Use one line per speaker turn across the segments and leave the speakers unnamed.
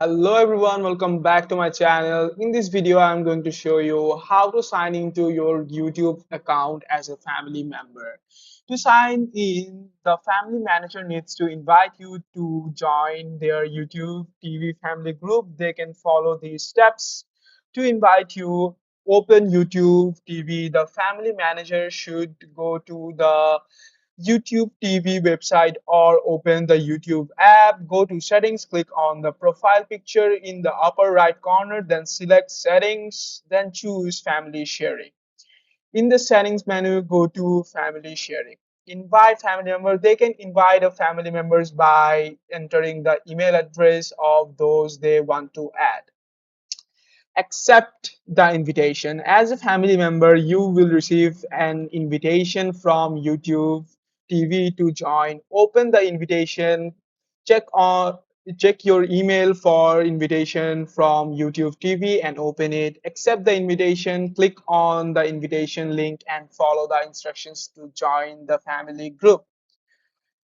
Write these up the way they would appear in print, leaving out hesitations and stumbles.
Hello everyone, welcome back to my channel. In this video, I'm going to show you how to sign into your YouTube account as a family member. To sign in, the family manager needs to invite you to join their YouTube TV family group. They can follow these steps. To invite you, open YouTube TV. The family manager should go to the YouTube TV website or open the YouTube app. Go to settings, click on the profile picture in the upper right corner, then select settings, then choose family sharing. In the settings menu, go to family sharing. Invite family members. They can invite a family members by entering the email address of those they want to add. Accept the invitation. As a family member, you will receive an invitation from YouTube TV to join. Open the invitation, check on check your email for invitation from YouTube TV and open it. Accept the invitation, click on the invitation link and follow the instructions to join the family group.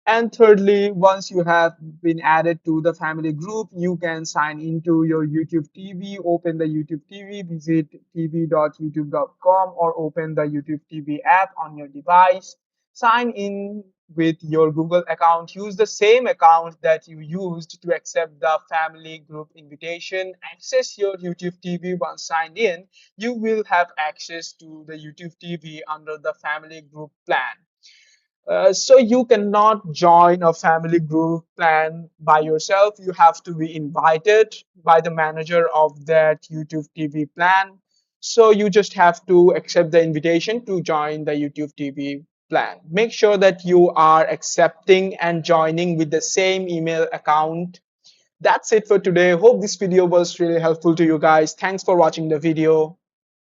And thirdly, once you have been added to the family group, you can sign into your YouTube TV, open the YouTube TV, visit tv.youtube.com or open the YouTube TV app on your device. Sign in with your Google account. Use the same account that you used to accept the family group invitation. Access your YouTube TV once signed in. You will have access to the YouTube TV under the family group plan. So you cannot join a family group plan by yourself. You have to be invited by the manager of that YouTube TV plan. So you just have to accept the invitation to join the YouTube TV plan. Make sure that you are accepting and joining with the same email account. That's it for today. Hope this video was really helpful to you guys. Thanks for watching the video.